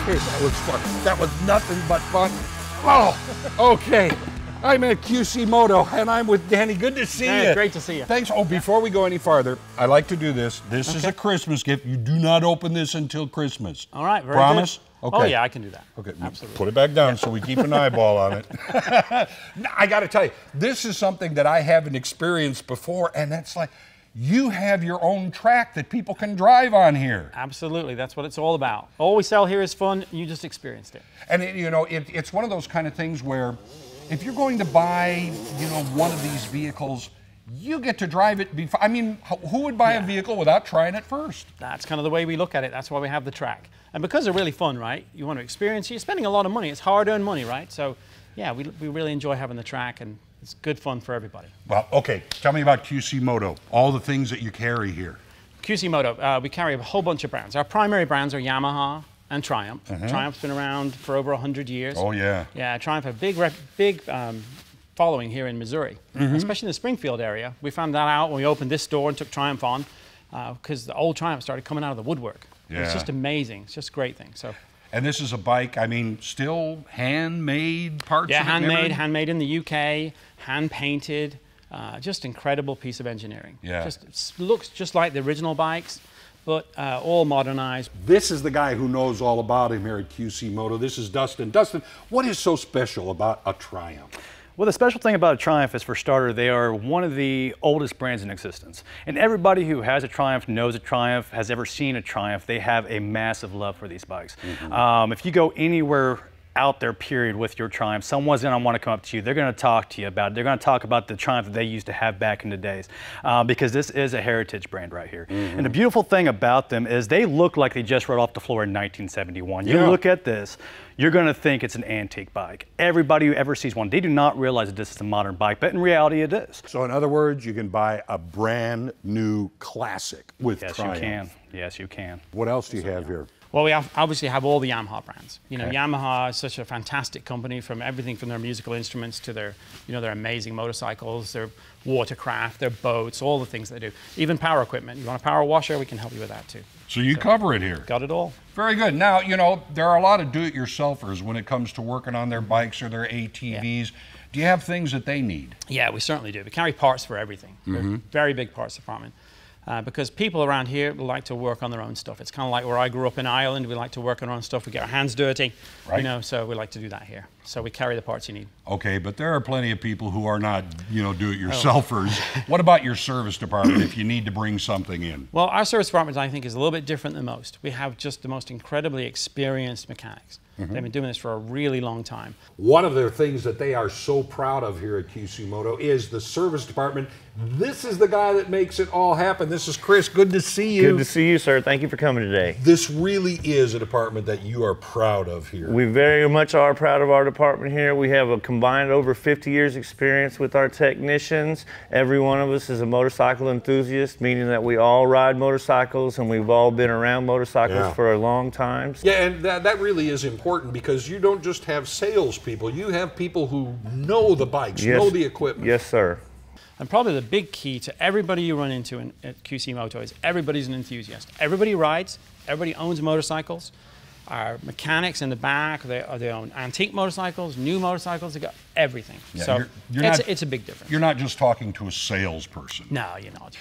Okay, that was fun. That was nothing but fun. Oh, okay. I'm at QC Moto, and I'm with Danny. Good to see you. Great to see you. Thanks. Oh, before we go any farther, I like to do this. This is a Christmas gift. You do not open this until Christmas. All right, very Promise? good. Okay. Oh, yeah, I can do that. Okay, absolutely. Put it back down so we keep an eyeball on it. I got to tell you, this is something that I haven't experienced before, and that's like, you have your own track that people can drive on here. Absolutely, that's what it's all about. All we sell here is fun. You just experienced it. And it's one of those kind of things where if you're going to buy, one of these vehicles, you get to drive it before. I mean, who would buy a vehicle without trying it first? That's kind of the way we look at it. That's why we have the track. And because they're really fun, right? You want to experience it. You're spending a lot of money. It's hard-earned money, right? So, yeah, we really enjoy having the track, and it's good fun for everybody. Well, okay. Tell me about QC Moto, all the things that you carry here. QC Moto, we carry a whole bunch of brands. Our primary brands are Yamaha and Triumph. Triumph's been around for over 100 years. Oh, yeah. Yeah, Triumph have a big following here in Missouri, especially in the Springfield area. We found that out when we opened this store and took Triumph on, because the old Triumph started coming out of the woodwork. Yeah. It's just amazing. It's just a great thing. So. And this is a bike, I mean, still handmade parts? Yeah, handmade in the UK, hand-painted, just incredible piece of engineering. Yeah. Just looks just like the original bikes, but all modernized. This is the guy who knows all about him here at QC Moto. This is Dustin. Dustin, what is so special about a Triumph? Well, the special thing about a Triumph is, for starter, they are one of the oldest brands in existence. And everybody who has a Triumph, knows a Triumph, has ever seen a Triumph, they have a massive love for these bikes. If you go anywhere out there, period, with your Triumph, someone's going to want to come up to you. They're going to talk to you about it. They're going to talk about the Triumph that they used to have back in the days, because this is a heritage brand right here. And the beautiful thing about them is they look like they just rode off the floor in 1971. You look at this, you're going to think it's an antique bike. Everybody who ever sees one, they do not realize that this is a modern bike, but in reality it is. So in other words, you can buy a brand new classic with Triumph. Yes, you can. Yes, you can. What else do you have here? Well, we obviously have all the Yamaha brands. Yamaha is such a fantastic company, from everything from their musical instruments to their, their amazing motorcycles, their watercraft, their boats, all the things they do. Even power equipment. You want a power washer, we can help you with that too. So you cover it here. Got it all. Very good. Now, there are a lot of do-it-yourselfers when it comes to working on their bikes or their ATVs. Do you have things that they need? Yeah, we certainly do. We carry parts for everything. We're a very big parts department. Because people around here like to work on their own stuff. It's kind of like where I grew up in Ireland. We like to work on our own stuff. We get our hands dirty, so we like to do that here. So we carry the parts you need. Okay, but there are plenty of people who are not, do-it-yourselfers. What about your service department if you need to bring something in? Well, our service department, I think, is a little bit different than most. We have just the most incredibly experienced mechanics. They've been doing this for a really long time. One of the things that they are so proud of here at QC Moto is the service department. This is the guy that makes it all happen. This is Chris. Good to see you. Good to see you, sir. Thank you for coming today. This really is a department that you are proud of here. We very much are proud of our department here. We have a combined over 50 years experience with our technicians. Every one of us is a motorcycle enthusiast, meaning that we all ride motorcycles and we've all been around motorcycles for a long time. Yeah, and that really is important, because you don't just have salespeople. You have people who know the bikes, know the equipment. Yes, sir. And probably the big key to everybody you run into at QC Moto is everybody's an enthusiast. Everybody rides, everybody owns motorcycles. Our mechanics in the back, they own antique motorcycles, new motorcycles, they got everything. Yeah, so it's a big difference. You're not just talking to a salesperson. No, you're not.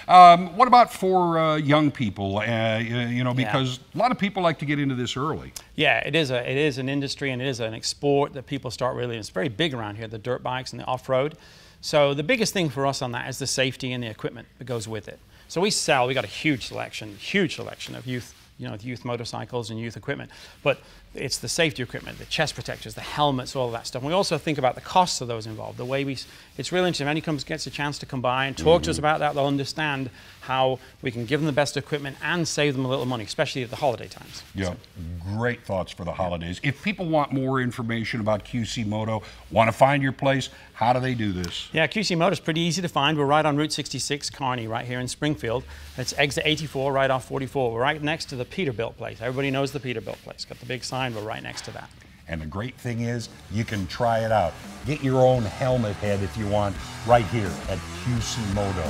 What about for young people? Because a lot of people like to get into this early. Yeah, it is an industry, and it is an sport that people start really, and it's very big around here, the dirt bikes and the off-road. So the biggest thing for us on that is the safety and the equipment that goes with it. So we got a huge selection of youth motorcycles and youth equipment, but it's the safety equipment, the chest protectors, the helmets, all of that stuff. And we also think about the costs of those involved. It's really interesting. If anyone gets a chance to come by and talk to us about that, they'll understand how we can give them the best equipment and save them a little money, especially at the holiday times. Yeah, so great thoughts for the holidays. If people want more information about QC Moto, want to find your place, how do they do this? Yeah, QC Moto is pretty easy to find. We're right on Route 66, Kearney, right here in Springfield. It's exit 84, right off 44. We're right next to the Peterbilt place. Everybody knows the Peterbilt place. Got the big sign, we're right next to that. And the great thing is, you can try it out. Get your own helmet head if you want, right here at QC Moto.